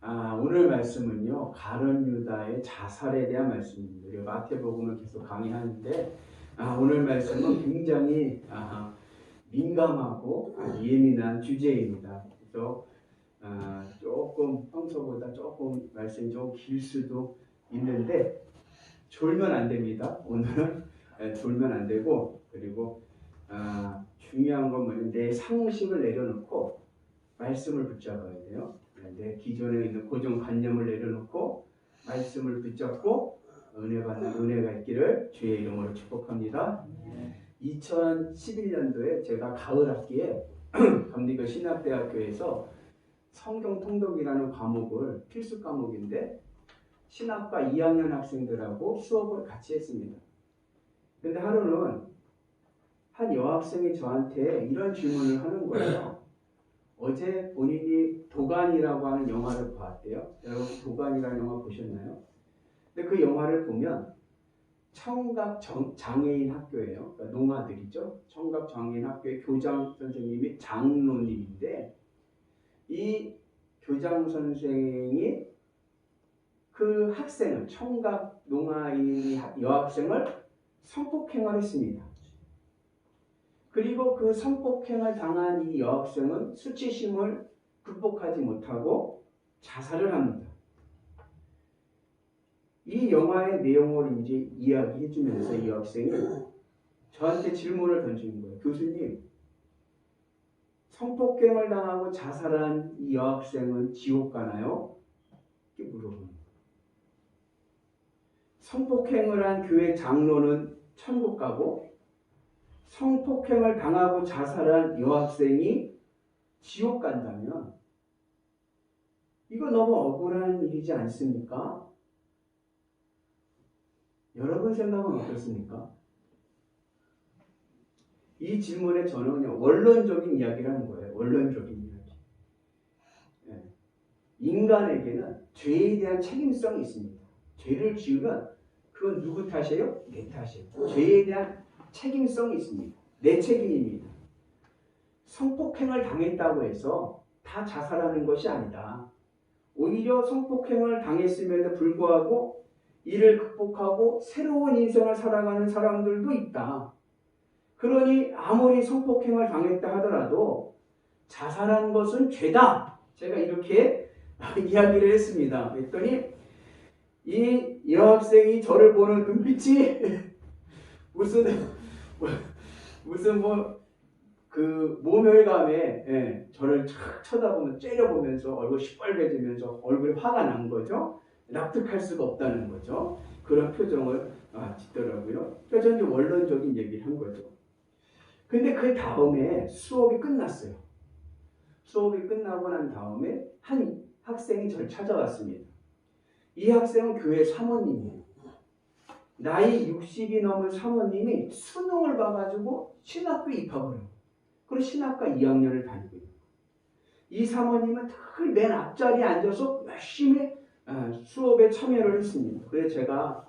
오늘 말씀은요, 가룟 유다의 자살에 대한 말씀입니다. 우리가 마태복음을 계속 강의하는데, 오늘 말씀은 굉장히 민감하고 예민한 주제입니다. 그래서 조금 평소보다 조금 말씀이 좀 길 수도 있는데 졸면 안 됩니다. 오늘은 졸면 안 되고, 그리고 중요한 건 뭐냐면 내 상식을 내려놓고 말씀을 붙잡아야 돼요. 내 기존에 있는 고정관념을 내려놓고 말씀을 붙잡고 은혜 받는 은혜가 있기를 주의 이름으로 축복합니다. 2011년도에 제가 가을 학기에 감리교 신학대학교에서 성경 통독이라는 과목을 필수 과목인데 신학과 2학년 학생들하고 수업을 같이 했습니다. 근데 하루는 한 여학생이 저한테 이런 질문을 하는 거예요. 어제 본인이 도간이라고 하는 영화를 봤대요. 여러분 도간이라는 영화 보셨나요? 근데 그 영화를 보면 청각장애인 학교예요. 그러니까 농아들이죠. 청각장애인 학교의 교장 선생님이 장로님인데 이 교장 선생이 그 학생을 청각 농아인 여학생을 성폭행을 했습니다. 그리고 그 성폭행을 당한 이 여학생은 수치심을 극복하지 못하고 자살을 합니다. 이 영화의 내용을 이제 이야기해 주면서 이 여학생이 저한테 질문을 던지는 거예요. 교수님, 성폭행을 당하고 자살한 이 여학생은 지옥 가나요? 이렇게 물어보는 거예요. 성폭행을 한 교회 장로는 천국 가고 성폭행을 당하고 자살한 여학생이 지옥 간다면 이거 너무 억울한 일이지 않습니까? 여러분 생각은 어떻습니까? 이 질문에 저는 원론적인 이야기를 하는 거예요. 원론적인 이야기. 인간에게는 죄에 대한 책임성이 있습니다. 죄를 지으면 그건 누구 탓이에요? 내 탓이에요. 죄에 대한 책임성이 있습니다. 내 책임입니다. 성폭행을 당했다고 해서 다 자살하는 것이 아니다. 오히려 성폭행을 당했음에도 불구하고 이를 극복하고 새로운 인생을 살아가는 사람들도 있다. 그러니 아무리 성폭행을 당했다 하더라도 자살한 것은 죄다. 제가 이렇게 이야기를 했습니다. 그랬더니 이 여학생이 저를 보는 눈빛이 무슨 그 모멸감에 저를 착 쳐다보면 째려보면서 얼굴 시뻘개지면서 얼굴이 화가 난 거죠. 납득할 수가 없다는 거죠. 그런 표정을 짓더라고요. 그러니까 저는 원론적인 얘기를 한 거죠. 근데 그 다음에 수업이 끝났어요. 수업이 끝나고 난 다음에 한 학생이 저를 찾아왔습니다. 이 학생은 교회 사모님이에요. 나이 60이 넘은 사모님이 수능을 봐가지고 신학교에 입학을 해요. 그리고 신학과 2학년을 다니고 있는 거예요. 이 사모님은 늘 맨 앞자리에 앉아서 열심히 수업에 참여를 했습니다. 그래서 제가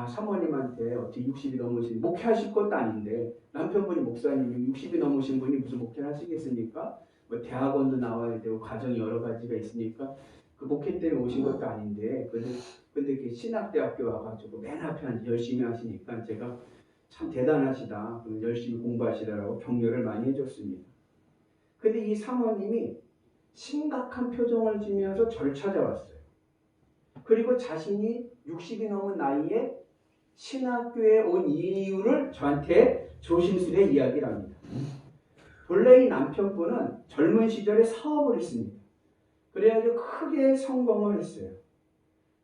사모님한테 어떻게 60이 넘으신 목회하실 것도 아닌데 남편분이 목사님이 60이 넘으신 분이 무슨 목회를 하시겠습니까? 뭐 대학원도 나와야 되고 과정이 여러 가지가 있으니까 그 목회 때문에 오신 것도 아닌데 근데 이렇게 신학대학교 와가지고 맨 앞에 앉아 열심히 하시니까 제가 참 대단하시다. 열심히 공부하시더라고 격려를 많이 해줬습니다. 근데 이 사모님이 심각한 표정을 지면서 저를 찾아왔어요. 그리고 자신이 60이 넘은 나이에 신학교에 온 이유를 저한테 조심스레 이야기를 합니다. 본래 이 남편분은 젊은 시절에 사업을 했습니다. 그래가지고 크게 성공을 했어요.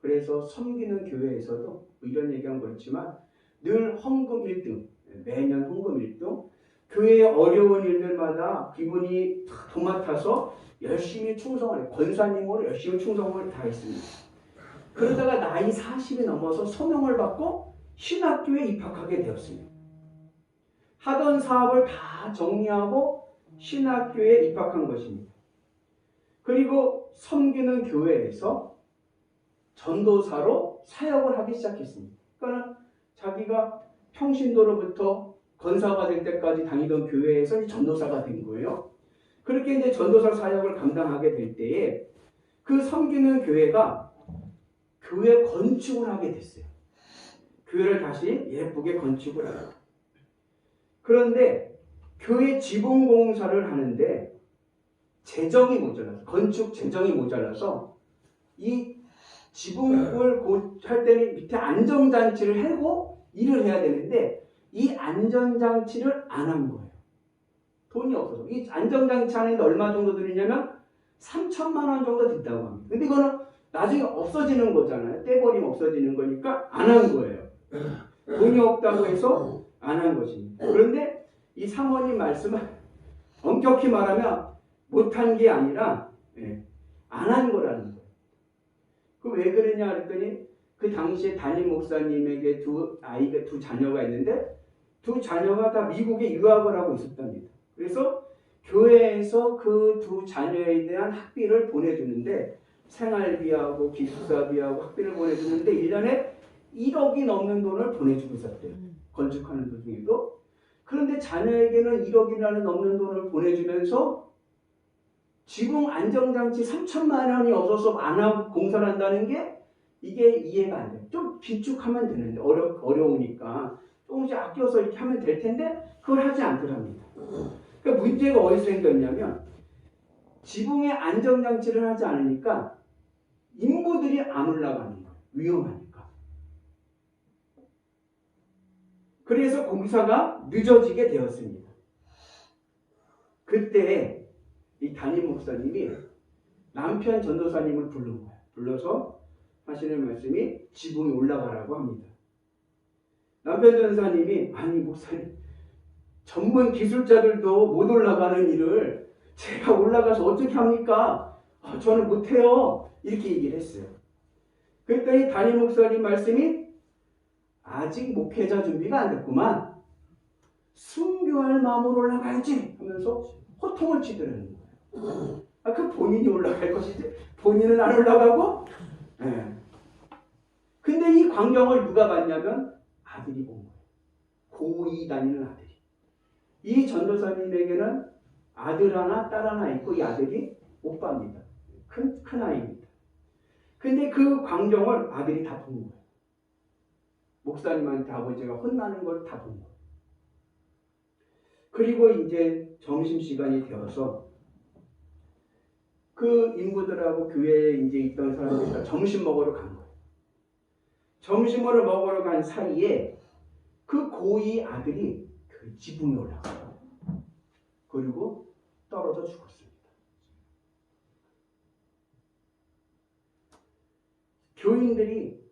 그래서 섬기는 교회에서도 이런 얘기는 그렇지만 늘 헌금 1등, 매년 헌금 1등, 교회의 어려운 일들마다 기분이 도맡아서 열심히 충성을 해요. 권사님으로 열심히 충성을 다했습니다. 그러다가 나이 40이 넘어서 소명을 받고 신학교에 입학하게 되었습니다. 하던 사업을 다 정리하고 신학교에 입학한 것입니다. 그리고 섬기는 교회에서 전도사로 사역을 하기 시작했습니다. 그러니까 자기가 평신도로부터 권사가 될 때까지 다니던 교회에서 전도사가 된 거예요. 그렇게 이제 전도사 사역을 감당하게 될 때에 그 섬기는 교회가 교회 건축을 하게 됐어요. 교회를 다시 예쁘게 건축을 하고. 그런데 교회 지붕 공사를 하는데 재정이 모자라서, 건축 재정이 모자라서 이 지붕을 할 때는 밑에 안전장치를 하고 일을 해야 되는데 이 안전장치를 안 한 거예요. 돈이 없어서. 이 안전장치 하는데 얼마 정도 들이냐면 3천만 원 정도 든다고 합니다. 근데 이거는 나중에 없어지는 거잖아요. 떼버리면 없어지는 거니까 안 한 거예요. 돈이 없다고 해서 안 한 것입니다. 그런데 이 사모님 말씀은 엄격히 말하면 못한 게 아니라 안 한 거라는 거예요. 그 왜 그러냐 그랬더니 그 당시에 담임 목사님에게 두 자녀가 있는데 두 자녀가 다 미국에 유학을 하고 있었답니다. 그래서 교회에서 그 두 자녀에 대한 학비를 보내주는데 생활비하고 기숙사비하고 학비를 보내주는데 1년에 1억이 넘는 돈을 보내주고 있었대요. 건축하는 도중에도. 그런데 자녀에게는 1억이라는 넘는 돈을 보내주면서 지붕 안정장치 3천만 원이 없어서 안 하고 공사를 한다는 게 이게 이해가 안 돼요. 좀 비축하면 되는데 어려우니까 조금씩 아껴서 이렇게 하면 될 텐데 그걸 하지 않더랍니다. 그러니까 문제가 어디서 생겼냐면 지붕에 안정장치를 하지 않으니까 인부들이 안 올라가는 거예요. 위험하니까. 그래서 공사가 늦어지게 되었습니다. 그때 이 담임 목사님이 남편 전도사님을 부른 거예요. 불러서 하시는 말씀이 지붕에 올라가라고 합니다. 남편 전도사님이 아니 목사님 전문 기술자들도 못 올라가는 일을 제가 올라가서 어떻게 합니까? 저는 못해요. 이렇게 얘기를 했어요. 그랬더니 담임 목사님 말씀이 아직 목회자 준비가 안 됐구만. 순교할 마음으로 올라가야지 하면서 호통을 치더라는 거예요. 그 본인이 올라갈 것이지 본인은 안 올라가고. 근데 이 광경을 누가 봤냐면 아들이 본 거예요. 고2 다니는 아들이. 이 전도사님에게는 아들 하나 딸 하나 있고 이 아들이 오빠입니다. 큰 아이입니다. 근데 그 광경을 아들이 다 본 거예요. 목사님한테 아버지가 혼나는 걸 다 본 거예요. 그리고 이제 점심시간이 되어서 그 인부들하고 교회에 이제 있던 사람들이 다 점심 먹으러 간 거예요. 점심을 먹으러 간 사이에 그 고2 아들이 그 지붕에 올라가요. 그리고 떨어져 죽었습니다. 교인들이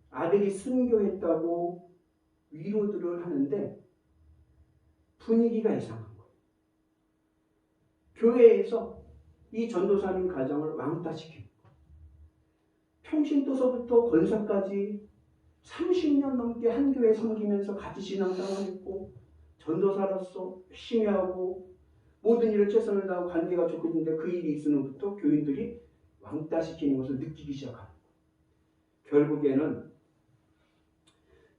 아들이 순교했다고 위로들을 하는데 분위기가 이상한 거예요. 교회에서 이 전도사님 가정을 왕따시키는 거예요. 평신도서부터 권사까지 30년 넘게 한 교회 섬기면서 같이 신앙생활을 했고 전도사로서 열심히 하고 모든 일을 최선을 다하고 관계가 좋고 있는데 그 일이 있은 후부터 교인들이 왕따시키는 것을 느끼기 시작합니다. 결국에는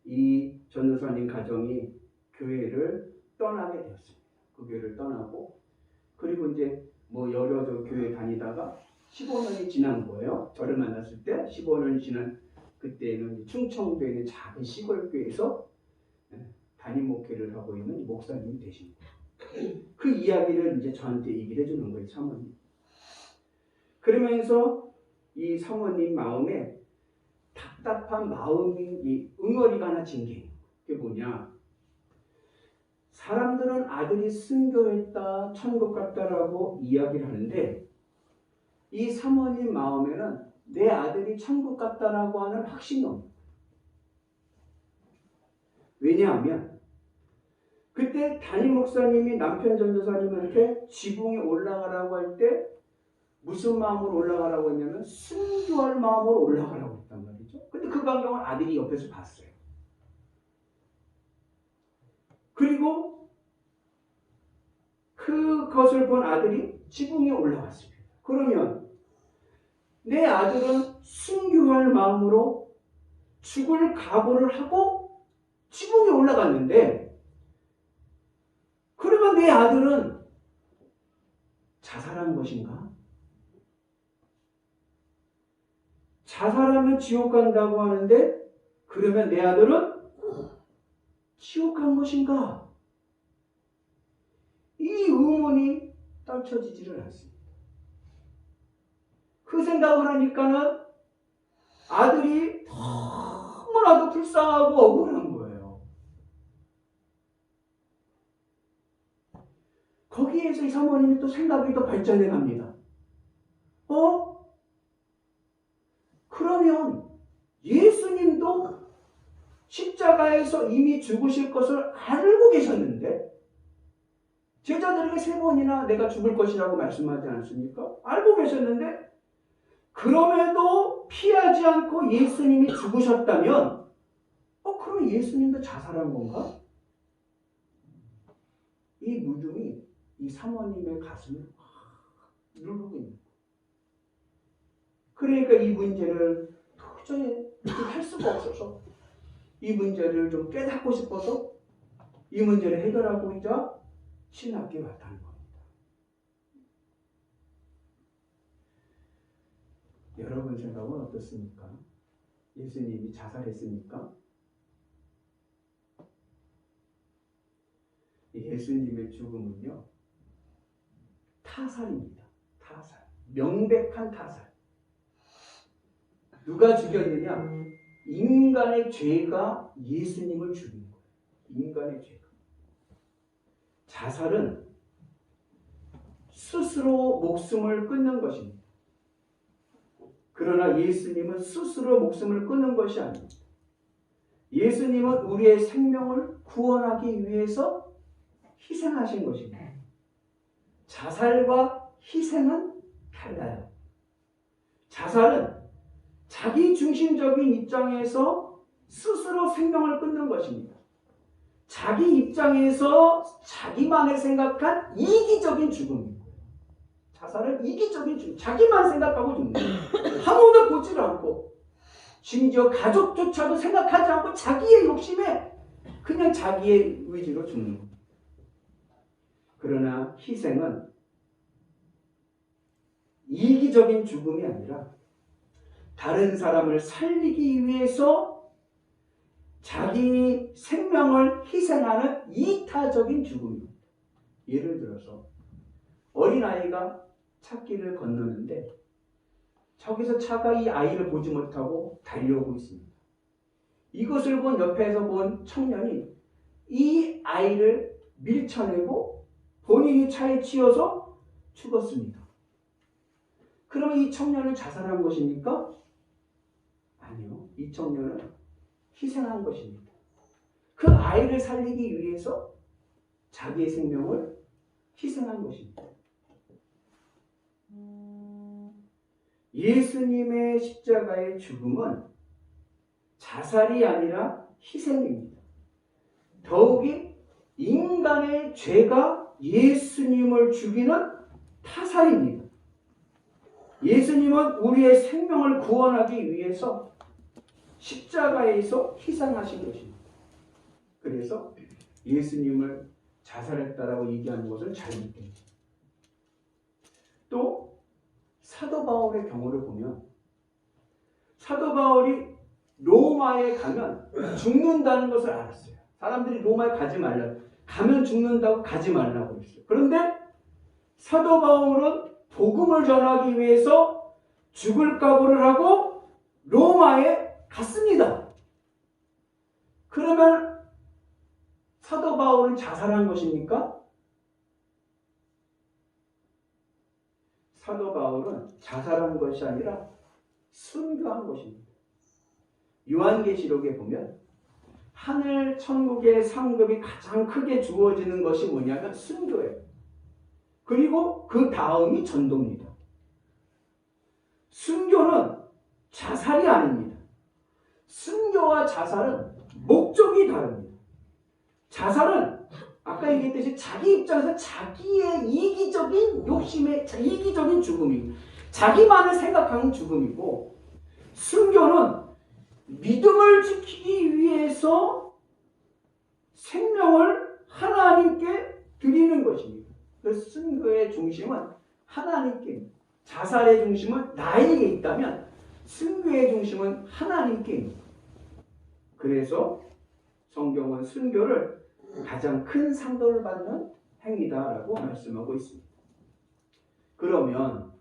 이 전도사님 가정이 교회를 떠나게 되었습니다. 그 교회를 떠나고 그리고 이제 여러 교회 다니다가 15년이 지난 거예요. 저를 만났을 때 15년이 지난 그때는 충청도에 있는 작은 시골 교회에서 담임 목회를 하고 있는 목사님이 되신 거예요. 그 이야기를 이제 저한테 얘기를 해주는 거예요, 사모님. 그러면서 이 사모님 마음에 답답한 마음이 이 응어리가 하나 징겨요. 그게 뭐냐? 사람들은 아들이 순교했다, 천국 갔다라고 이야기를 하는데 이 사모님 마음에는 내 아들이 천국 갔다라고 하는 확신이 없는 거예요. 왜냐하면 그때 담임 목사님이 남편 전도사님한테 지붕에 올라가라고 할 때 무슨 마음으로 올라가라고 했냐면 순교할 마음으로 올라가라고 했단 말이죠. 근데 그 광경을 아들이 옆에서 봤어요. 그리고 그것을 본 아들이 지붕에 올라갔습니다. 그러면 내 아들은 순교할 마음으로 죽을 각오를 하고 지붕에 올라갔는데 그러면 내 아들은 자살한 것인가? 자살하면 지옥 간다고 하는데 그러면 내 아들은 지옥 간 것인가? 이 의문이 떨쳐지지를 않습니다. 그 생각을 하니까는 아들이 너무나도 불쌍하고 억울한 거예요. 거기에서 이 사모님이 또 생각이 더 발전해 갑니다. 그러면 예수님도 십자가에서 이미 죽으실 것을 알고 계셨는데 제자들에게 3번이나 내가 죽을 것이라고 말씀하지 않습니까? 알고 계셨는데 그럼에도 피하지 않고 예수님이 죽으셨다면 그럼 예수님도 자살한 건가? 이 믿음이 이 사모님의 가슴을 누르고 있는 거예요. 그러니까 이 문제를 도저히 할 수가 없어서 이 문제를 좀 깨닫고 싶어서 이 문제를 해결하고자 신학교에 왔다는 겁니다. 여러분 생각은 어떻습니까? 예수님이 자살했습니까? 예수님의 죽음은요, 타살입니다. 타살. 명백한 타살. 누가 죽였느냐? 인간의 죄가 예수님을 죽인 거예요. 인간의 죄가. 자살은 스스로 목숨을 끊는 것입니다. 그러나 예수님은 스스로 목숨을 끊는 것이 아닙니다. 예수님은 우리의 생명을 구원하기 위해서 희생하신 것입니다. 자살과 희생은 달라요. 자살은 자기 중심적인 입장에서 스스로 생명을 끊는 것입니다. 자기 입장에서 자기만을 생각한 이기적인 죽음입니다. 자살은 이기적인 죽음, 자기만 생각하고 죽는 거예요. 아무도 보지를 않고 심지어 가족조차도 생각하지 않고 자기의 욕심에 그냥 자기의 의지로 죽는 겁니다. 그러나 희생은 이기적인 죽음이 아니라 다른 사람을 살리기 위해서 자기 생명을 희생하는 이타적인 죽음입니다. 예를 들어서 어린아이가 찾길을 건너는데 저기서 차가 이 아이를 보지 못하고 달려오고 있습니다. 이것을 본 옆에서 본 청년이 이 아이를 밀쳐내고 본인이 차에 치여서 죽었습니다. 그러면 이 청년은 자살한 것입니까? 아니요. 이 청년은 희생한 것입니다. 그 아이를 살리기 위해서 자기의 생명을 희생한 것입니다. 예수님의 십자가의 죽음은 자살이 아니라 희생입니다. 더욱이 인간의 죄가 예수님을 죽이는 타살입니다. 예수님은 우리의 생명을 구원하기 위해서 십자가에서 희생하신 것입니다. 그래서 예수님을 자살했다라고 얘기하는 것은 잘못됩니다. 또 사도 바울의 경우를 보면 사도 바울이 로마에 가면 죽는다는 것을 알았어요. 사람들이 로마에 가지 말라고, 가면 죽는다고 가지 말라고 했어요. 그런데 사도 바울은 복음을 전하기 위해서 죽을 각오를 하고 로마에 갔습니다. 그러면 사도 바울은 자살한 것입니까? 사도 바울은 자살한 것이 아니라 순교한 것입니다. 요한계시록에 보면 하늘 천국의 상급이 가장 크게 주어지는 것이 뭐냐면 순교예요. 그리고 그 다음이 전도입니다. 순교는 자살이 아닙니다. 순교와 자살은 목적이 다릅니다. 자살은 아까 얘기했듯이 자기 입장에서 자기의 이기적인 욕심의 이기적인 죽음이고 자기만을 생각하는 죽음이고, 순교는 믿음을 지키기 위해서 생명을 하나님께 드리는 것입니다. 그래서 순교의 중심은 하나님께, 자살의 중심은 나에게 있다면 순교의 중심은 하나님께. 그래서 성경은 순교를 가장 큰 상도를 받는 행위다라고 말씀하고 있습니다. 그러면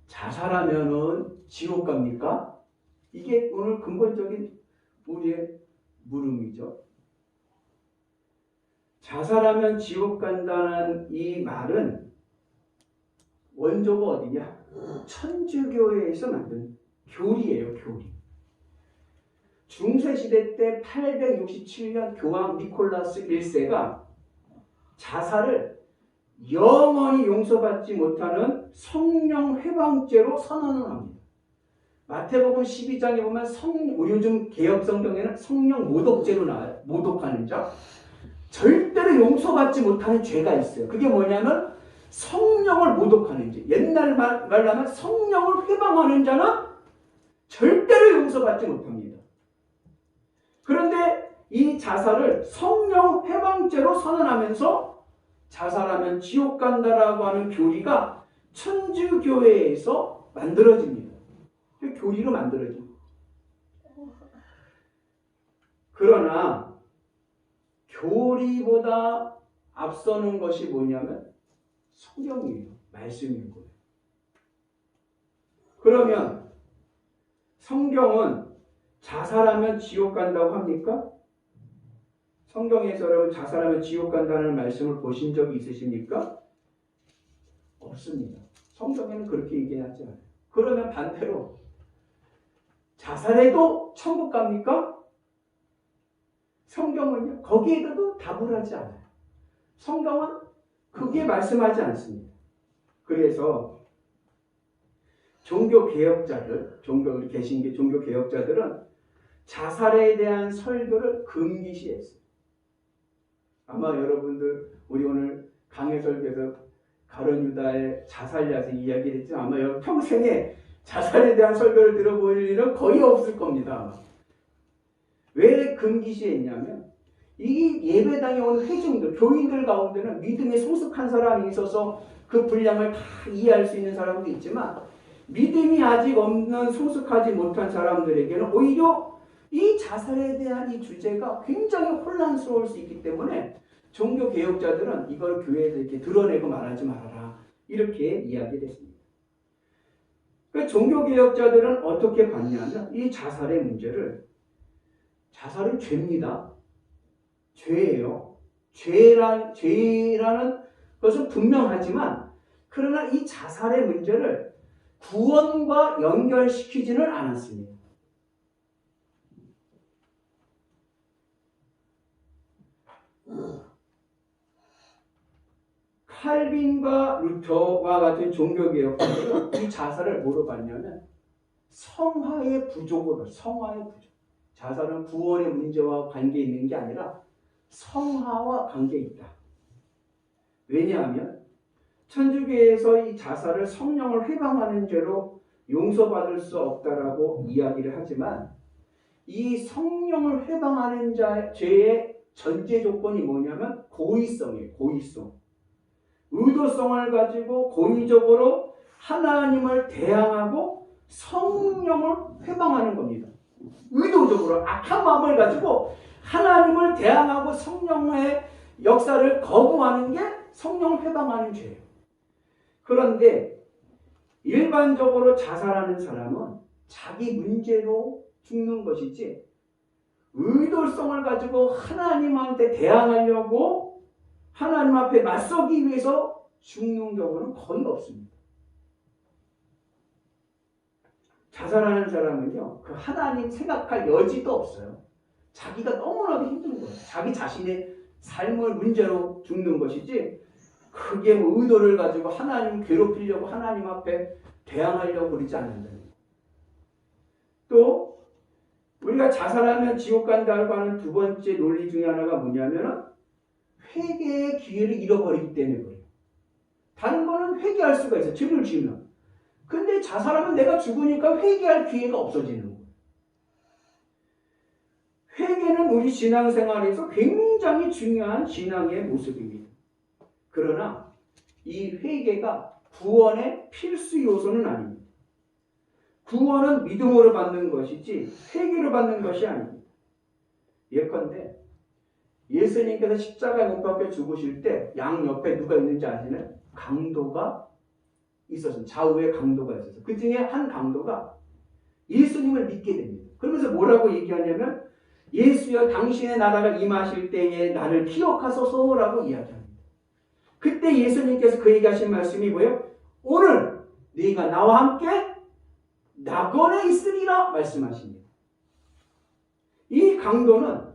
자살하면은 지옥 갑니까? 이게 오늘 근본적인 우리의 물음이죠. 자살하면 지옥 간다는 이 말은 원조가 어디냐? 천주교회에서 만든 교리예요, 교리. 중세시대 때 867년 교황 니콜라스 1세가 자살을 영원히 용서받지 못하는 성령 회방죄로 선언을 합니다. 마태복음 12장에 보면 요즘 개혁 성경에는 성령 모독죄로 나와요. 모독하는 자. 절대로 용서받지 못하는 죄가 있어요. 그게 뭐냐면 성령을 모독하는 죄. 옛날 말로 하면 성령을 회방하는 자는 절대로 용서받지 못합니다. 그런데 이 자살을 성령 회방죄로 선언하면서 자살하면 지옥 간다라고 하는 교리가 천주교회에서 만들어집니다. 교리로 만들어집니다. 그러나 교리보다 앞서는 것이 뭐냐면 성경이에요. 말씀인 거예요. 그러면 성경은 자살하면 지옥 간다고 합니까? 성경에서 여러분 자살하면 지옥 간다는 말씀을 보신 적이 있으십니까? 없습니다. 성경에는 그렇게 얘기하지 않아요. 그러면 반대로 자살해도 천국 갑니까? 성경은요, 거기에도 답을 하지 않아요. 성경은 그게 말씀하지 않습니다. 그래서 종교개혁자들, 개신교 종교개혁자들은 자살에 대한 설교를 금기시했어요. 아마 여러분들 우리 오늘 강해설교에서 가룟 유다의 자살야서 이야기를 했지만 아마 여러분 평생에 자살에 대한 설교를 들어볼 일은 거의 없을 겁니다. 왜 금기시했냐면 이 예배당에 온 회중들, 교인들 가운데는 믿음에 성숙한 사람이 있어서 그 분량을 다 이해할 수 있는 사람도 있지만 믿음이 아직 없는 성숙하지 못한 사람들에게는 오히려 이 자살에 대한 이 주제가 굉장히 혼란스러울 수 있기 때문에 종교개혁자들은 이걸 교회에서 이렇게 드러내고 말하지 말아라 이렇게 이야기를 했습니다. 그 종교개혁자들은 어떻게 봤냐면 이 자살의 문제를 자살은 죄입니다. 죄예요. 죄라는 것은 분명하지만 그러나 이 자살의 문제를 구원과 연결시키지는 않았습니다. 칼빈과 루터와 같은 종교개혁자들은 이 자살을 뭐로 봤냐면 성화의 부족으로, 성화의 부족. 자살은 구원의 문제와 관계 있는 게 아니라 성화와 관계 있다. 왜냐하면 천주교에서 이 자살을 성령을 회방하는 죄로 용서받을 수 없다라고 이야기를 하지만 이 성령을 회방하는 죄의 전제 조건이 뭐냐면 고의성이에요. 고의성. 의도성을 가지고 고의적으로 하나님을 대항하고 성령을 회방하는 겁니다. 의도적으로 악한 마음을 가지고 하나님을 대항하고 성령의 역사를 거부하는 게 성령을 회방하는 죄예요. 그런데 일반적으로 자살하는 사람은 자기 문제로 죽는 것이지 의도성을 가지고 하나님한테 대항하려고 하나님 앞에 맞서기 위해서 죽는 경우는 거의 없습니다. 자살하는 사람은요, 그 하나님 생각할 여지도 없어요. 자기가 너무나도 힘든 거예요. 자기 자신의 삶을 문제로 죽는 것이지, 크게 뭐 의도를 가지고 하나님 괴롭히려고 하나님 앞에 대항하려고 그러지 않는다. 또, 우리가 자살하면 지옥 간다고 하는 두 번째 논리 중에 하나가 뭐냐면, 회개의 기회를 잃어버리기 때문에 그래요. 다른 거는 회개할 수가 있어요. 죄를 지으면. 근데 자살하면 내가 죽으니까 회개할 기회가 없어지는 거예요. 회개는 우리 신앙생활에서 굉장히 중요한 신앙의 모습입니다. 그러나 이 회개가 구원의 필수 요소는 아닙니다. 구원은 믿음으로 받는 것이지 회개로 받는 것이 아닙니다. 예컨대 예수님께서 십자가에 못 박혀 죽으실 때 양 옆에 누가 있는지 아시나요? 강도가 있었어요. 좌우에 강도가 있었어요. 그 중에 한 강도가 예수님을 믿게 됩니다. 그러면서 뭐라고 얘기하냐면 예수여 당신의 나라가 임하실 때에 나를 기억하소서라고 이야기합니다. 그때 예수님께서 그에게 하신 말씀이 뭐예요? 오늘 네가 나와 함께 낙원에 있으리라 말씀하십니다. 이 강도는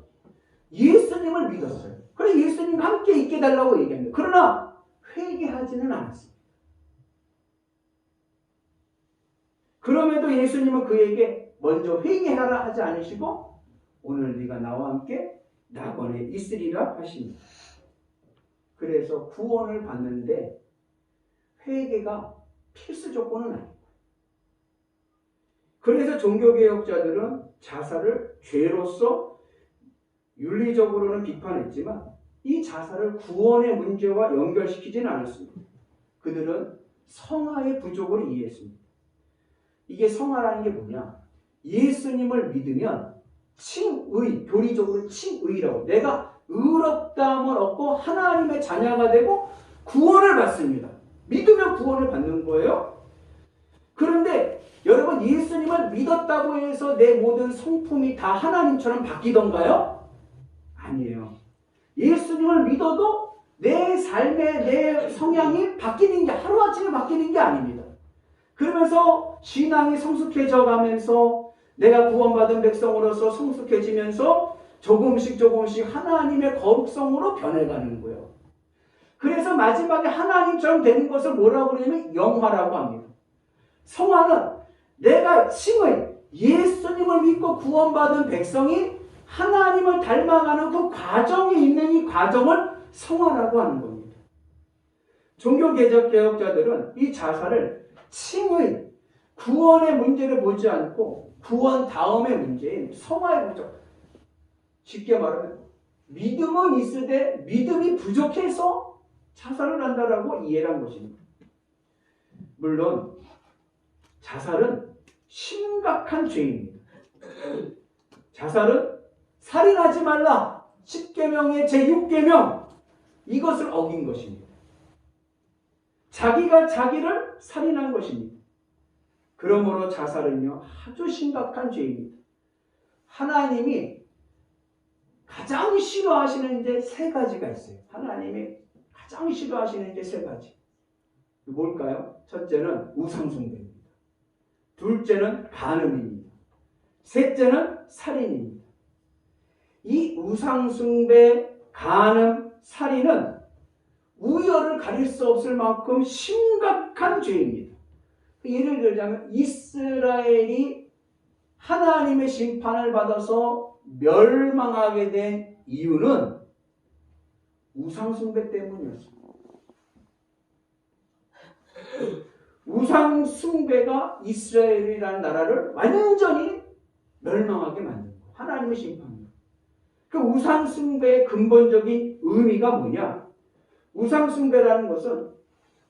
예수님을 믿었어요. 그래서 예수님과 함께 있게 달라고 얘기합니다. 그러나 회개하지는 않았습니다. 그럼에도 예수님은 그에게 먼저 회개하라 하지 않으시고 오늘 네가 나와 함께 낙원에 있으리라 하십니다. 그래서 구원을 받는데 회개가 필수 조건은 아닙니다. 그래서 종교개혁자들은 자살을 죄로서 윤리적으로는 비판했지만 이 자살을 구원의 문제와 연결시키지는 않았습니다. 그들은 성화의 부족을 이해했습니다. 이게 성화라는 게 뭐냐? 예수님을 믿으면 칭의, 교리적으로 칭의라고 내가 의롭다함을 얻고 하나님의 자녀가 되고 구원을 받습니다. 믿으면 구원을 받는 거예요. 그런데 여러분 예수님을 믿었다고 해서 내 모든 성품이 다 하나님처럼 바뀌던가요? 아니에요. 예수님을 믿어도 내 삶의 내 성향이 바뀌는 게 하루아침에 바뀌는 게 아닙니다. 그러면서 신앙이 성숙해져 가면서 내가 구원받은 백성으로서 성숙해지면서 조금씩 하나님의 거룩성으로 변해가는 거예요. 그래서 마지막에 하나님처럼 되는 것을 뭐라고 그러냐면 영화라고 합니다. 성화는 내가 칭의 예수님을 믿고 구원받은 백성이 하나님을 닮아가는 그 과정에 있는 이 과정을 성화라고 하는 겁니다. 종교개혁자들은 이 자살을 칭의, 구원의 문제를 보지 않고 구원 다음의 문제인 성화의 문제, 쉽게 말하면 믿음은 있으되 믿음이 부족해서 자살을 한다라고 이해를 한 것입니다. 물론 자살은 심각한 죄입니다. 자살은 살인하지 말라 10계명의 제6계명 이것을 어긴 것입니다. 자기가 자기를 살인한 것입니다. 그러므로 자살은요 아주 심각한 죄입니다. 하나님이 가장 싫어하시는 이제 세 가지가 있어요. 하나님이 가장 싫어하시는 이제 세 가지. 뭘까요? 첫째는 우상숭배입니다. 둘째는 간음입니다. 셋째는 살인입니다. 이 우상숭배, 간음, 살인은 우열을 가릴 수 없을 만큼 심각한 죄입니다. 예를 들자면 이스라엘이 하나님의 심판을 받아서 멸망하게 된 이유는 우상숭배 때문이었습니다. 우상숭배가 이스라엘이라는 나라를 완전히 멸망하게 만든 거예요. 하나님의 심판이에요. 그 우상숭배의 근본적인 의미가 뭐냐? 우상숭배라는 것은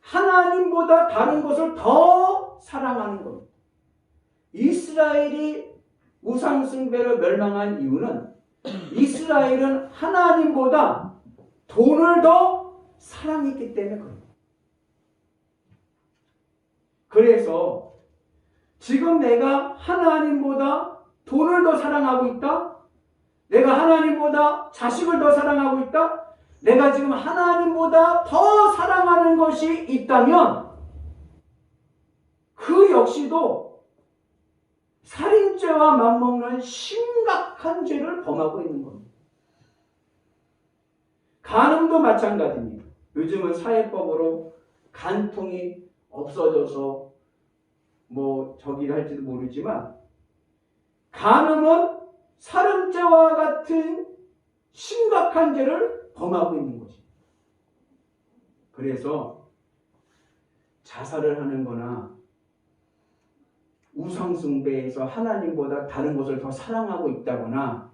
하나님보다 다른 것을 더 사랑하는 겁니다. 이스라엘이 우상숭배로 멸망한 이유는 이스라엘은 하나님보다 돈을 더 사랑했기 때문에 그래요. 그래서 지금 내가 하나님보다 돈을 더 사랑하고 있다? 내가 하나님보다 자식을 더 사랑하고 있다? 내가 지금 하나님보다 더 사랑하는 것이 있다면 그 역시도 살인죄와 맞먹는 심각한 죄를 범하고 있는 겁니다. 간음도 마찬가지입니다. 요즘은 사회법으로 간통이 없어져서 저기를 할지도 모르지만 간음은 살인죄와 같은 심각한 죄를 범하고 있는 것입니다. 그래서 자살을 하는 거나 우상숭배에서 하나님보다 다른 것을 더 사랑하고 있다거나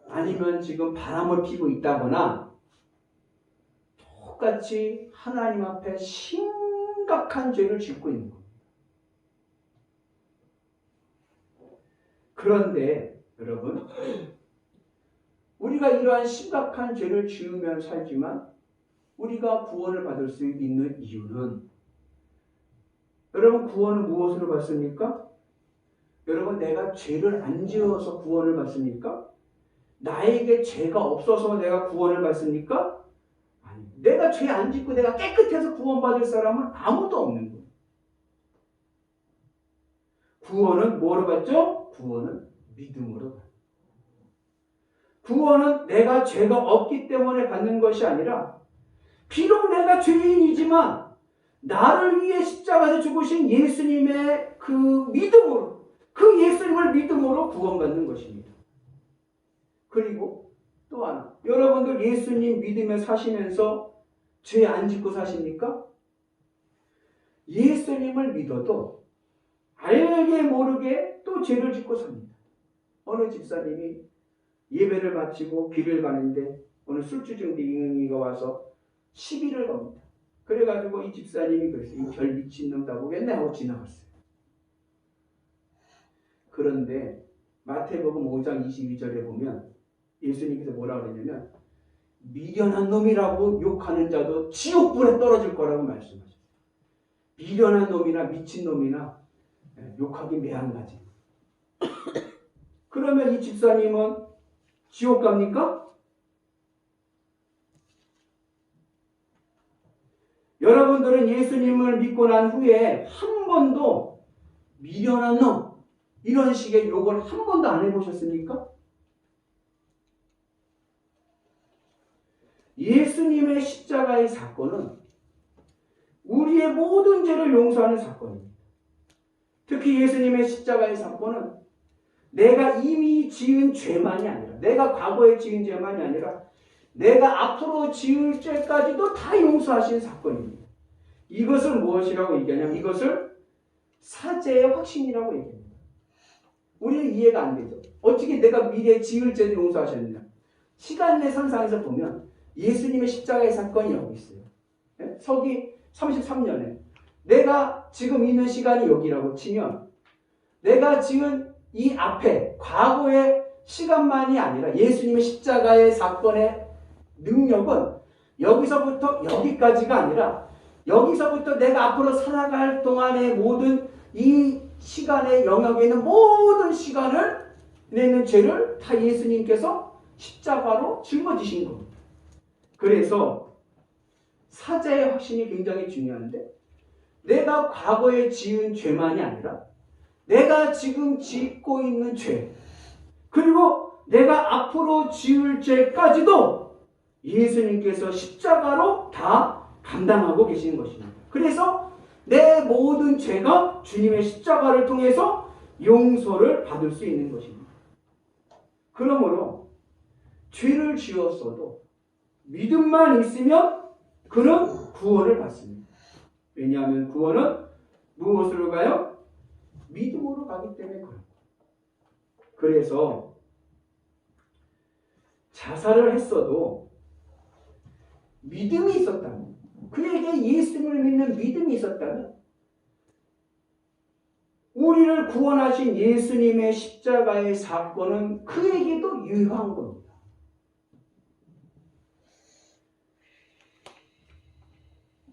아니면 지금 바람을 피고 있다거나 똑같이 하나님 앞에 심각한 죄를 짓고 있는 겁니다. 그런데 여러분, 우리가 이러한 심각한 죄를 지으며 살지만 우리가 구원을 받을 수 있는 이유는, 여러분 구원은 무엇으로 받습니까? 여러분 내가 죄를 안 지어서 구원을 받습니까? 나에게 죄가 없어서 내가 구원을 받습니까? 아니, 내가 죄 안 짓고 내가 깨끗해서 구원받을 사람은 아무도 없는 거예요. 구원은 뭐로 받죠? 구원은 믿음으로 받죠. 구원은 내가 죄가 없기 때문에 받는 것이 아니라, 비록 내가 죄인이지만 나를 위해 십자가에서 죽으신 예수님의 그 믿음으로, 그 예수님을 믿음으로 구원받는 것입니다. 그리고 또 하나, 여러분들 예수님 믿으며 사시면서 죄 안 짓고 사십니까? 예수님을 믿어도 알게 모르게 또 죄를 짓고 삽니다. 어느 집사님이 예배를 마치고 길을 가는데 어느 술주정뱅이가 와서 시비를 겁니다. 그래가지고 이 집사님이 그랬어요. 이 별 미친놈 다 보겠네 하고 지나갔어요. 그런데 마태복음 5장 22절에 보면 예수님께서 뭐라 그러냐면, 미련한 놈이라고 욕하는 자도 지옥불에 떨어질 거라고 말씀하셨어요. 미련한 놈이나 미친 놈이나 욕하기 매한가지. 그러면 이 집사님은 지옥 갑니까? 여러분들은 예수님을 믿고 난 후에 한 번도 미련한 놈, 이런 식의 욕을 한 번도 안 해보셨습니까? 예수님의 십자가의 사건은 우리의 모든 죄를 용서하는 사건입니다. 특히 예수님의 십자가의 사건은 내가 이미 지은 죄만이 아니라, 내가 과거에 지은 죄만이 아니라 내가 앞으로 지을 죄까지도 다 용서하신 사건입니다. 이것을 무엇이라고 얘기하냐면, 이것을 사죄의 확신이라고 얘기합니다. 우리는 이해가 안 되죠. 어떻게 내가 미래에 지을 죄도 용서하셨느냐. 시간 내 상상에서 보면 예수님의 십자가의 사건이 여기 있어요. 서기 33년에 내가 지금 있는 시간이 여기라고 치면, 내가 지은 이 앞에 과거의 시간만이 아니라 예수님의 십자가의 사건의 능력은 여기서부터 여기까지가 아니라, 여기서부터 내가 앞으로 살아갈 동안의 모든 이 시간의 영역에 있는 모든 시간을 내는 죄를 다 예수님께서 십자가로 짊어지신 겁니다. 그래서 사죄의 확신이 굉장히 중요한데, 내가 과거에 지은 죄만이 아니라 내가 지금 짓고 있는 죄, 그리고 내가 앞으로 지을 죄까지도 예수님께서 십자가로 다 감당하고 계시는 것입니다. 그래서 내 모든 죄가 주님의 십자가를 통해서 용서를 받을 수 있는 것입니다. 그러므로 죄를 지었어도 믿음만 있으면 그는 구원을 받습니다. 왜냐하면 구원은 무엇으로 가요? 믿음으로 가기 때문에 그래요. 그래서 자살을 했어도 믿음이 있었다면, 그에게 예수님을 믿는 믿음이 있었다면, 우리를 구원하신 예수님의 십자가의 사건은 그에게도 유효한 겁니다.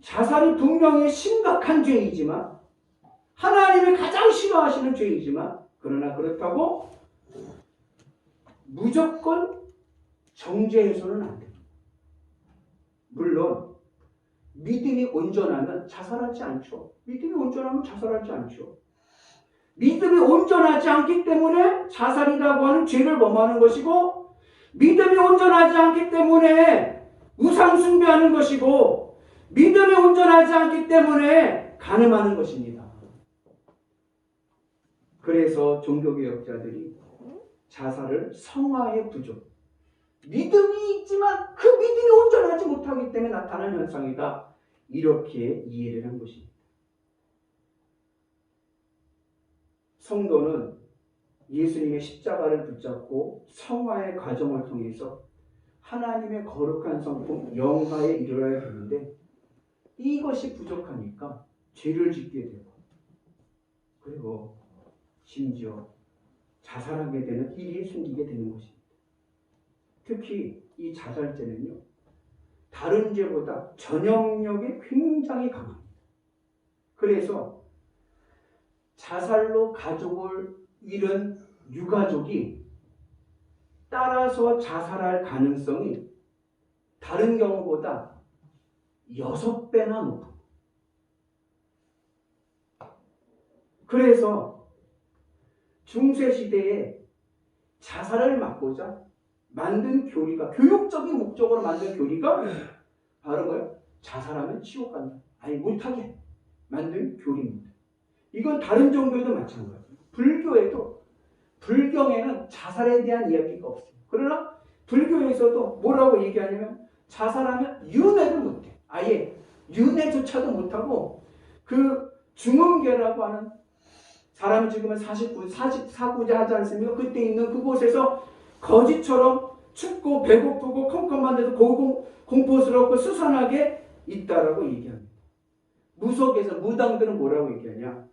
자살이 분명히 심각한 죄이지만, 하나님이 가장 싫어하시는 죄이지만, 그러나 그렇다고 무조건 정죄해서는 안 됩니다. 물론 믿음이 온전하면 자살하지 않죠. 믿음이 온전하면 자살하지 않죠. 믿음이 온전하지 않기 때문에 자살이라고 하는 죄를 범하는 것이고, 믿음이 온전하지 않기 때문에 우상 숭배하는 것이고, 믿음이 온전하지 않기 때문에 간음하는 것입니다. 그래서 종교개혁자들이 자살을 성화의 부족, 믿음이 있지만 그 믿음이 온전하지 못하기 때문에 나타나는 현상이다, 이렇게 이해를 한 것입니다. 성도는 예수님의 십자가를 붙잡고 성화의 과정을 통해서 하나님의 거룩한 성품 영화에 이르러야 되는데, 이것이 부족하니까 죄를 짓게 되고, 그리고 심지어 자살하게 되는 일이 생기게 되는 것입니다. 특히 이 자살죄는요, 다른 죄보다 전형력이 굉장히 강합니다. 그래서 자살로 가족을 잃은 유가족이 따라서 자살할 가능성이 다른 경우보다 6배나 높아요. 그래서 중세시대에 자살을 막고자 만든 교리가, 교육적인 목적으로 만든 교리가 바로 뭐예요? 자살하면 지옥 간다. 아니 못하게 만든 교리입니다. 이건 다른 종교에도 마찬가지예요. 불교에도, 불경에는 자살에 대한 이야기가 없어요. 그러나 불교에서도 뭐라고 얘기하냐면 자살하면 윤회를 못해. 아예 윤회조차도 못하고 그 중음계라고 하는 사람이 죽으면 44구제 하지 않습니까? 그때 있는 그곳에서 거지처럼 춥고 배고프고 컴컴한 데서 공포스럽고 수산하게 있다라고 얘기합니다. 무속에서 무당들은 뭐라고 얘기하냐?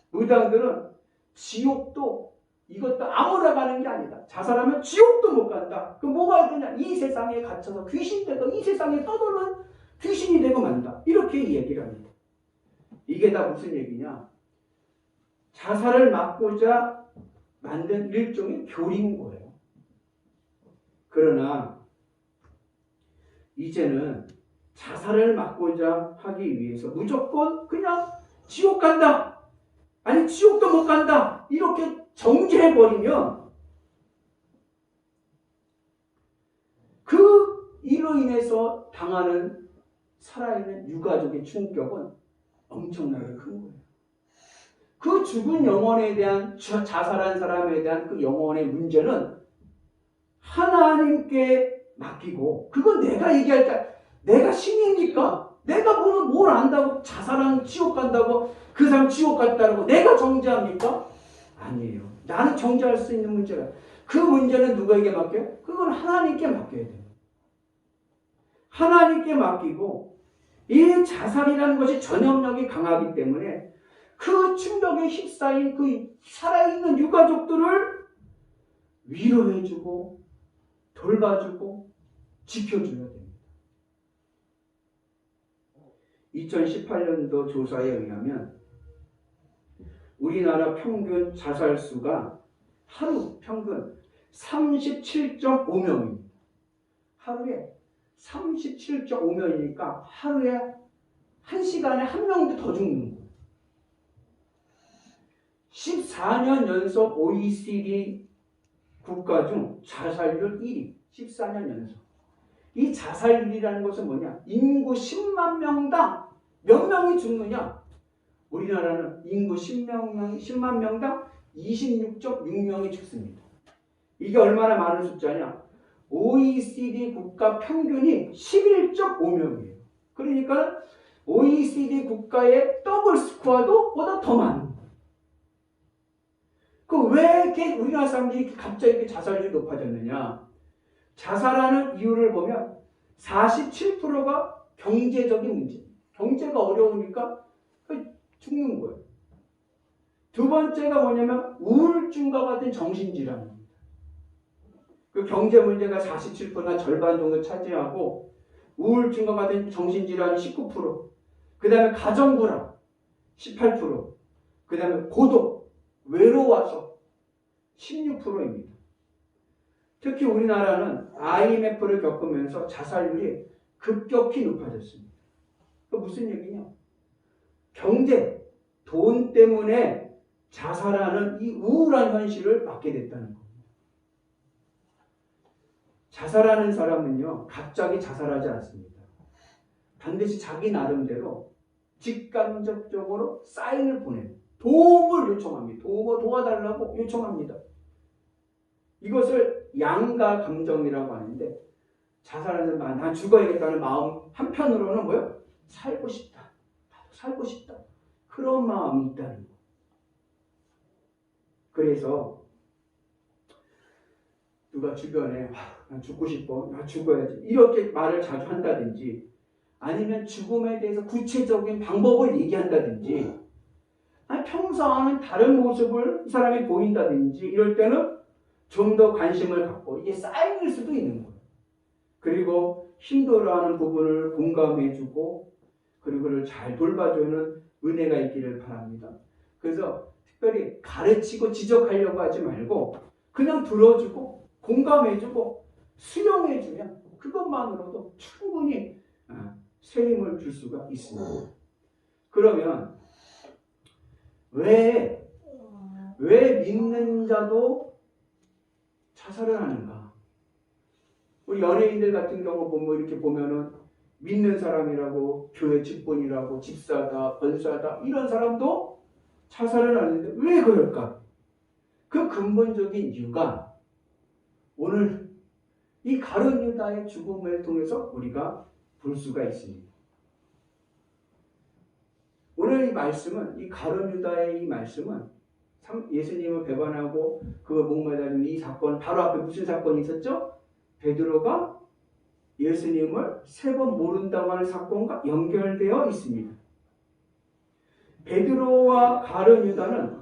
무당들은 지옥도 이것도 아무나 가는 게 아니다. 자살하면 지옥도 못 간다. 그럼 뭐가 되냐? 이 세상에 갇혀서 귀신 되고 이 세상에 떠돌는 귀신이 되고 만다. 이렇게 얘기를 합니다. 이게 다 무슨 얘기냐? 자살을 막고자 만든 일종의 교리인 거예요. 그러나 이제는 자살을 막고자 하기 위해서 무조건 그냥 지옥 간다. 아니 지옥도 못 간다. 이렇게 정죄해버리면 그 이로 인해서 당하는 살아있는 유가족의 충격은 엄청나게 큰 거예요. 그 죽은 영혼에 대한, 자살한 사람에 대한 그 영혼의 문제는 하나님께 맡기고, 그건 내가 얘기할 때, 내가 신입니까? 내가 뭘 안다고 자살하는 지옥 간다고 그 사람 지옥 갔다고 내가 정죄합니까? 아니에요. 나는 정죄할 수 있는 문제가, 그 문제는 누구에게 맡겨요? 그건 하나님께 맡겨야 돼요. 하나님께 맡기고, 이 자살이라는 것이 전염력이 강하기 때문에 그 충격에 휩싸인 그 살아있는 유가족들을 위로해주고 돌봐주고 지켜줘야 됩니다. 2018년도 조사에 의하면 우리나라 평균 자살수가 하루 평균 37.5명입니다. 하루에 37.5명이니까 하루에 1시간에 한 명도 더 죽는 거예요. 14년 연속 OECD 국가 중 자살률 1위. 14년 연속. 이 자살률이라는 것은 뭐냐? 인구 10만 명당 몇 명이 죽느냐? 우리나라는 인구 10만 명당 26.6명이 죽습니다. 이게 얼마나 많은 숫자냐? OECD 국가 평균이 11.5명이에요. 그러니까 OECD 국가의 더블 스코어도 보다 더 많은 거예요. 그 왜 이렇게 우리나라 사람들이 갑자기 이렇게 자살률이 높아졌느냐? 자살하는 이유를 보면 47%가 경제적인 문제. 경제가 어려우니까 죽는 거예요. 두 번째가 뭐냐면 우울증과 같은 정신질환입니다. 그 경제 문제가 47%나 절반 정도 차지하고 우울증과 같은 정신질환이 19%, 그 다음에 가정불안 18%, 그 다음에 고독, 외로워서 16%입니다. 특히 우리나라는 IMF를 겪으면서 자살률이 급격히 높아졌습니다. 그 무슨 얘기냐? 경제, 돈 때문에 자살하는 이 우울한 현실을 맞게 됐다는 겁니다. 자살하는 사람은요, 갑자기 자살하지 않습니다. 반드시 자기 나름대로 직간접적으로 사인을 보내요. 도움을 요청합니다. 도와달라고 요청합니다. 이것을 양가 감정이라고 하는데, 자살하는 마음, 난 죽어야겠다는 마음 한편으로는 뭐예요? 살고 싶다. 나도 살고 싶다. 그런 마음이 있다는 거예요. 그래서 누가 주변에 난 죽고 싶어, 나 죽어야지 이렇게 말을 자주 한다든지, 아니면 죽음에 대해서 구체적인 방법을 얘기한다든지, 아니, 평소와는 다른 모습을 이 사람이 보인다든지 이럴 때는 좀 더 관심을 갖고 이게 쌓일 수도 있는 거예요. 그리고 힘들어하는 부분을 공감해주고 그리고 그를 잘 돌봐주는 은혜가 있기를 바랍니다. 그래서 특별히 가르치고 지적하려고 하지 말고 그냥 들어주고 공감해주고 수용해주면 그것만으로도 충분히 새 힘을 줄 수가 있습니다. 그러면 왜 믿는 자도 자살을 하는가? 우리 연예인들 같은 경우 보면 이렇게 보면은 믿는 사람이라고 교회 직분이라고 집사다 권사다 이런 사람도 자살을 하는데 왜 그럴까? 그 근본적인 이유가 오늘 이 가룟 유다의 죽음을 통해서 우리가 볼 수가 있습니다. 오늘 이 말씀은 이 가룟 유다의 이 말씀은 예수님을 배반하고 그 목마다는 이 사건 바로 앞에 무슨 사건이 있었죠? 베드로가 예수님을 3번 모른다고 하는 사건과 연결되어 있습니다. 베드로와 가룟 유다는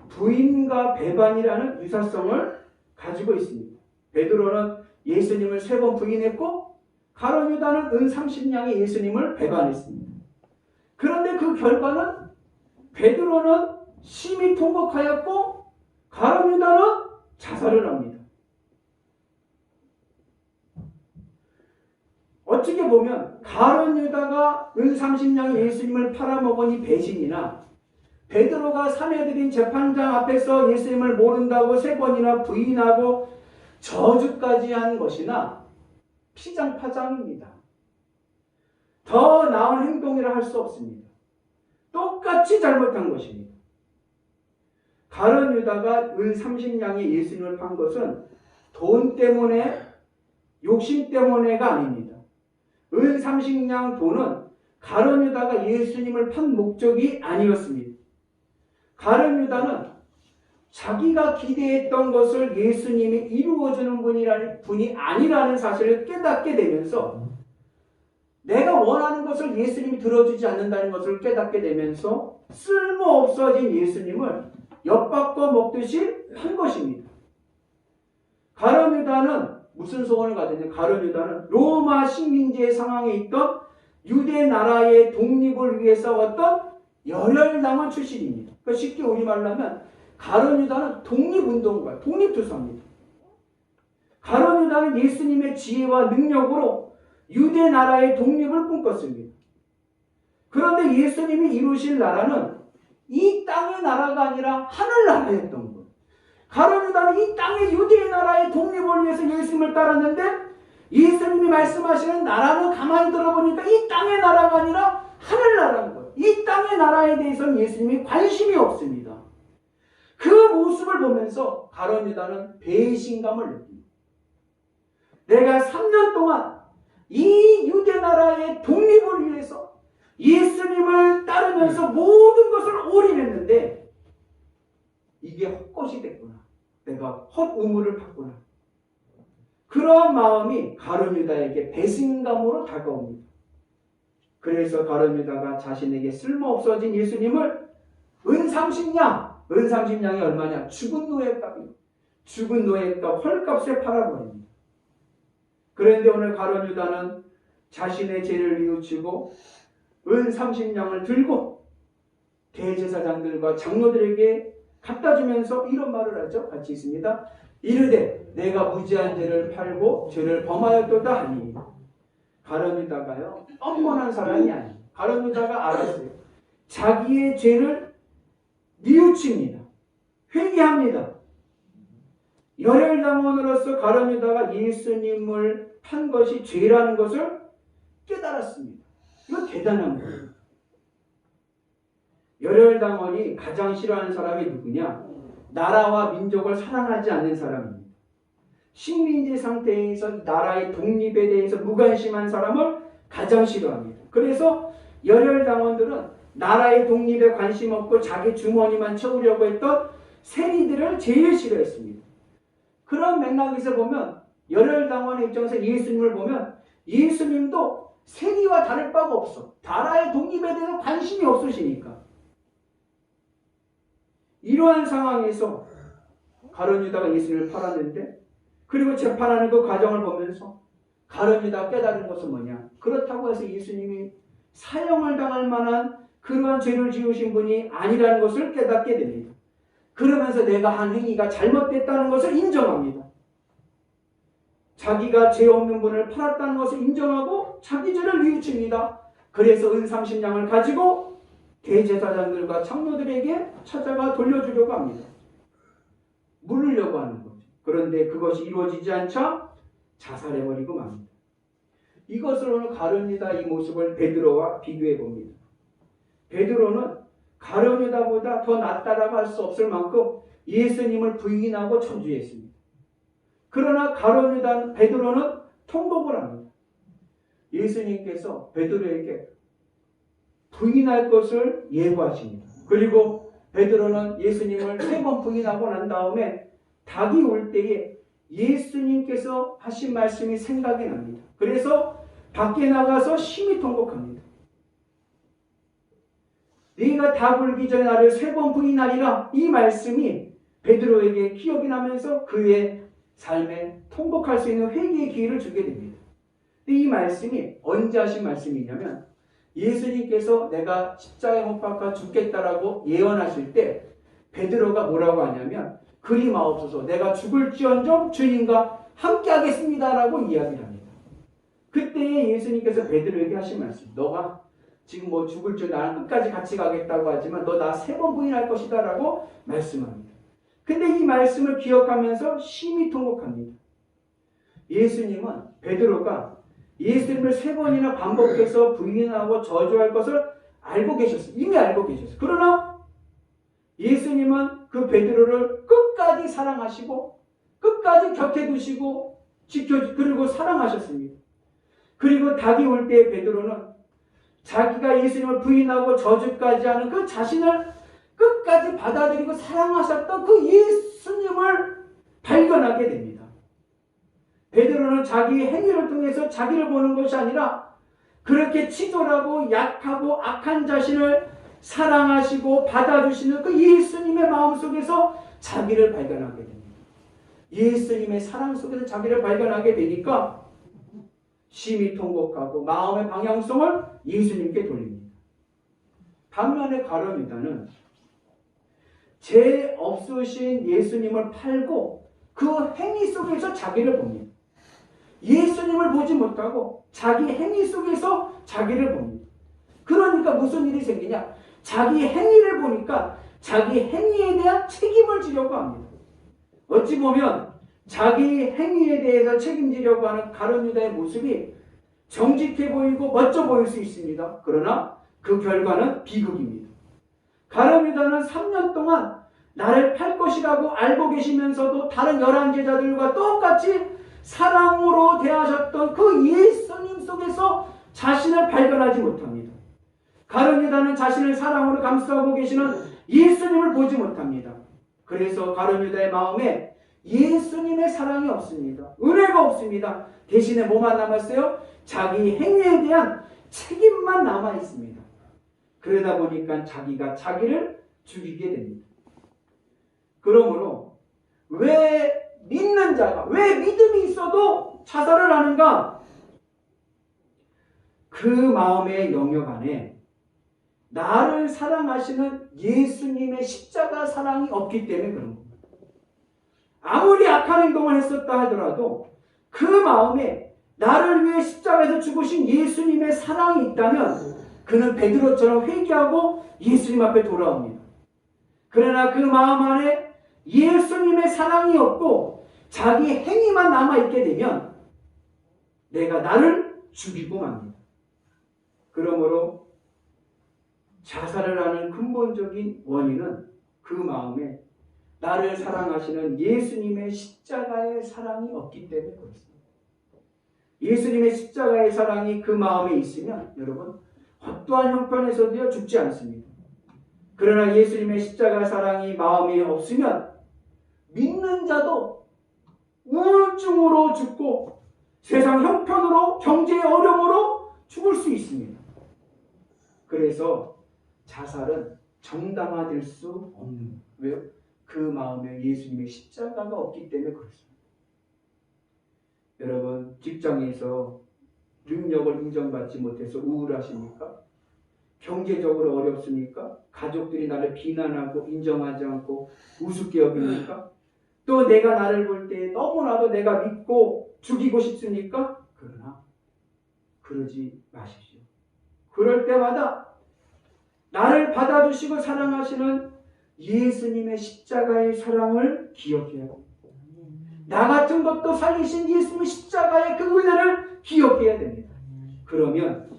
부인과 배반이라는 유사성을 가지고 있습니다. 베드로는 예수님을 3번 부인했고 가룟 유다는 은 30냥의 예수님을 배반했습니다. 그런데 그 결과는 베드로는 심히 통곡하였고 가룟 유다는 자살을 합니다. 어떻게 보면 가룟 유다가 은 30냥의 예수님을 팔아먹은 이 배신이나 베드로가 사내들인 재판장 앞에서 예수님을 모른다고 3번이나 부인하고 저주까지 한 것이나 피장파장입니다. 더 나은 행동이라 할 수 없습니다. 똑같이 잘못한 것입니다. 가룟 유다가 은 30냥의 예수님을 판 것은 돈 때문에 욕심 때문에가 아닙니다. 은 30냥 돈은 가룟 유다가 예수님을 판 목적이 아니었습니다. 가룟 유다는 자기가 기대했던 것을 예수님이 이루어주는 분이 아니라는 사실을 깨닫게 되면서 내가 원하는 것을 예수님이 들어주지 않는다는 것을 깨닫게 되면서 쓸모없어진 예수님을 엿바꿔 먹듯이 한 것입니다. 가룟 유다는 무슨 소원을 가졌냐? 가룟 유다는 로마 식민지의 상황에 있던 유대 나라의 독립을 위해 싸웠던 열혈당원 출신입니다. 그러니까 쉽게 우리말로 하면 가룟 유다는 독립운동가, 독립투사입니다. 가룟 유다는 예수님의 지혜와 능력으로 유대 나라의 독립을 꿈꿨습니다. 그런데 예수님이 이루실 나라는 이 땅의 나라가 아니라 하늘나라였던 거예요. 가룟 유다는 이 땅의 유대 나라의 독립을 위해서 예수님을 따랐는데 예수님이 말씀하시는 나라는 가만히 들어보니까 이 땅의 나라가 아니라 하늘나라인 거예요. 이 땅의 나라에 대해서는 예수님이 관심이 없습니다. 그 모습을 보면서 가룟 유다는 배신감을 느낍니다. 내가 3년 동안 이 유대 나라의 독립을 위해서 예수님을 따르면서 모든 것을 올인했는데 이게 헛것이 됐구나. 내가 헛우물을 받구나. 그러한 마음이 가룟 유다에게 배신감으로 다가옵니다. 그래서 가룟 유다가 자신에게 쓸모없어진 예수님을 은 30냥이 얼마냐? 죽은 노예값이에요. 죽은 노예값 헐값에 팔아버립니다. 그런데 오늘 가룟 유다는 자신의 죄를 뉘우치고 은 30냥을 들고 대제사장들과 장로들에게 갖다 주면서 이런 말을 하죠. 같이 있습니다. 이르되 내가 무지한 죄를 팔고 죄를 범하였도다 하니. 가룟 유다가요 뻔뻔한 사람이 아니에요. 가룟 유다가 알았어요. 자기의 죄를 뉘우칩니다. 회개합니다. 열혈당원으로서 가룟 유다가 예수님을 판 것이 죄라는 것을 깨달았습니다. 이거 대단한 거예요. 열혈당원이 가장 싫어하는 사람이 누구냐? 나라와 민족을 사랑하지 않는 사람입니다. 식민지 상태에서 나라의 독립에 대해서 무관심한 사람을 가장 싫어합니다. 그래서 열혈당원들은 나라의 독립에 관심 없고 자기 주머니만 채우려고 했던 세리들을 제일 싫어했습니다. 그런 맥락에서 보면 열혈당원의 입장에서 예수님을 보면 예수님도 세리와 다를 바가 없어. 나라의 독립에 대해서 관심이 없으시니까. 이러한 상황에서 가룟 유다가 예수님을 팔았는데, 그리고 재판하는 그 과정을 보면서 가룟 유다가 깨달은 것은 뭐냐? 그렇다고 해서 예수님이 사형을 당할 만한 그러한 죄를 지으신 분이 아니라는 것을 깨닫게 됩니다. 그러면서 내가 한 행위가 잘못됐다는 것을 인정합니다. 자기가 죄 없는 분을 팔았다는 것을 인정하고 자기 죄를 뉘우칩니다. 그래서 은 30냥을 가지고 대제사장들과 장로들에게 찾아가 돌려주려고 합니다. 물으려고 하는 거죠. 그런데 그것이 이루어지지 않자 자살해버리고 맙니다. 이것을 오늘 가룟 유다 이 모습을 베드로와 비교해 봅니다. 베드로는 가룟 유다보다 더 낫다라고 할 수 없을 만큼 예수님을 부인하고 저주했습니다. 그러나 가룟 유다 베드로는 통곡을 합니다. 예수님께서 베드로에게 부인할 것을 예고하십니다. 그리고 베드로는 예수님을 3번 부인하고 난 다음에 닭이 올 때에 예수님께서 하신 말씀이 생각이 납니다. 그래서 밖에 나가서 심히 통곡합니다. 네가 닭 울기 전에 나를 3번 부인하리라, 이 말씀이 베드로에게 기억이 나면서 그의 삶에 통곡할 수 있는 회개의 기회를 주게 됩니다. 이 말씀이 언제 하신 말씀이냐면 예수님께서 내가 십자가에 못 박아 죽겠다라고 예언하실 때 베드로가 뭐라고 하냐면 그리 마옵소서 내가 죽을지언정 주님과 함께 하겠습니다라고 이야기를 합니다. 그때에 예수님께서 베드로에게 하신 말씀, 너가 지금 뭐 죽을 줄 나랑 끝까지 같이 가겠다고 하지만 너 나 3번 부인할 것이다 라고 말씀합니다. 근데 이 말씀을 기억하면서 심히 통곡합니다. 예수님은 베드로가 예수님을 3번이나 반복해서 부인하고 저주할 것을 알고 계셨어요. 이미 알고 계셨어요. 그러나 예수님은 그 베드로를 끝까지 사랑하시고 끝까지 곁에 두시고 그리고 사랑하셨습니다. 그리고 닭이 올 때 베드로는 자기가 예수님을 부인하고 저주까지 하는 그 자신을 끝까지 받아들이고 사랑하셨던 그 예수님을 발견하게 됩니다. 베드로는 자기의 행위를 통해서 자기를 보는 것이 아니라 그렇게 치졸하고 약하고 악한 자신을 사랑하시고 받아주시는 그 예수님의 마음속에서 자기를 발견하게 됩니다. 예수님의 사랑 속에서 자기를 발견하게 되니까 심히 통곡하고 마음의 방향성을 예수님께 돌립니다. 반면에 가룟 유다는 죄 없으신 예수님을 팔고 그 행위 속에서 자기를 봅니다. 예수님을 보지 못하고 자기 행위 속에서 자기를 봅니다. 그러니까 무슨 일이 생기냐? 자기 행위를 보니까 자기 행위에 대한 책임을 지려고 합니다. 어찌 보면 자기 행위에 대해서 책임지려고 하는 가룟 유다의 모습이 정직해 보이고 멋져 보일 수 있습니다. 그러나 그 결과는 비극입니다. 가룟 유다는 3년 동안 나를 팔 것이라고 알고 계시면서도 다른 11제자들과 똑같이 사랑으로 대하셨던 그 예수님 속에서 자신을 발견하지 못합니다. 가룟 유다는 자신을 사랑으로 감싸고 계시는 예수님을 보지 못합니다. 그래서 가룟 유다의 마음에 예수님의 사랑이 없습니다. 은혜가 없습니다. 대신에 뭐만 남았어요? 자기 행위에 대한 책임만 남아 있습니다. 그러다 보니까 자기가 자기를 죽이게 됩니다. 그러므로 왜 믿는 자가, 왜 믿음이 있어도 자살을 하는가? 그 마음의 영역 안에 나를 사랑하시는 예수님의 십자가 사랑이 없기 때문에 그런 겁니다. 아무리 악한 행동을 했었다 하더라도 그 마음에 나를 위해 십자가에서 죽으신 예수님의 사랑이 있다면 그는 베드로처럼 회개하고 예수님 앞에 돌아옵니다. 그러나 그 마음 안에 예수님의 사랑이 없고 자기 행위만 남아있게 되면 내가 나를 죽이고 맙니다. 그러므로 자살을 하는 근본적인 원인은 그 마음에 나를 사랑하시는 예수님의 십자가의 사랑이 없기 때문에 그렇습니다. 예수님의 십자가의 사랑이 그 마음에 있으면 여러분 어떠한 형편에서도 죽지 않습니다. 그러나 예수님의 십자가 사랑이 마음에 없으면 믿는 자도 우울증으로 죽고 세상 형편으로 경제의 어려움으로 죽을 수 있습니다. 그래서 자살은 정당화될 수 없는 거예요. 왜요? 그 마음에 예수님의 십자가가 없기 때문에 그렇습니다. 여러분, 직장에서 능력을 인정받지 못해서 우울하십니까? 경제적으로 어렵습니까? 가족들이 나를 비난하고 인정하지 않고 우습게 여깁니까? 또 내가 나를 볼 때 너무나도 내가 믿고 죽이고 싶습니까? 그러나 그러지 마십시오. 그럴 때마다 나를 받아주시고 사랑하시는 예수님의 십자가의 사랑을 기억해야 합니다. 나 같은 것도 살리신 예수님의 십자가의 그 은혜를 기억해야 됩니다. 그러면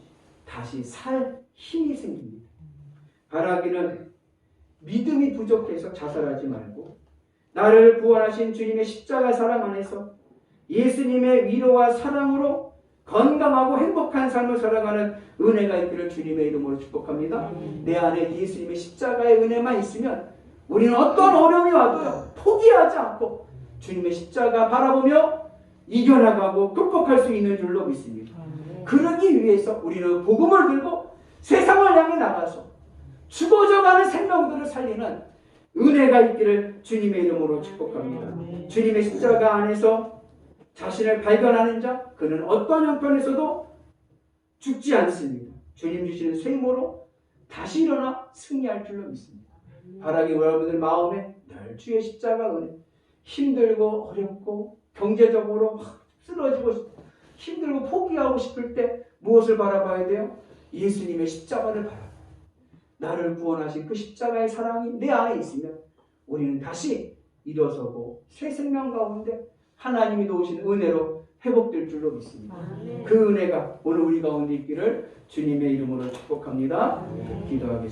다시 살 힘이 생깁니다. 바라기는 믿음이 부족해서 자살하지 말고 나를 구원하신 주님의 십자가 사랑 안에서 예수님의 위로와 사랑으로 건강하고 행복한 삶을 살아가는 은혜가 있기를 주님의 이름으로 축복합니다. 내 안에 예수님의 십자가의 은혜만 있으면 우리는 어떤 어려움이 와도요 포기하지 않고 주님의 십자가 바라보며 이겨나가고 극복할 수 있는 줄로 믿습니다. 그러기 위해서 우리는 복음을 들고 세상을 향해 나가서 죽어져가는 생명들을 살리는 은혜가 있기를 주님의 이름으로 축복합니다. 주님의 십자가 안에서 자신을 발견하는 자, 그는 어떤 형편에서도 죽지 않습니다. 주님 주시는 쇠임으로 다시 일어나 승리할 줄로 믿습니다. 바라기 여러분들 마음에 늘 주의 십자가 은혜, 힘들고 어렵고 경제적으로 쓰러지고 힘들고 포기하고 싶을 때 무엇을 바라봐야 돼요? 예수님의 십자가를 바라봐요. 나를 구원하신 그 십자가의 사랑이 내 안에 있으면 우리는 다시 일어서고 새 생명 가운데 하나님이 도우신 은혜로 회복될 줄로 믿습니다. 그 은혜가 오늘 우리 가운데 있기를 주님의 이름으로 축복합니다. 기도하겠습니다.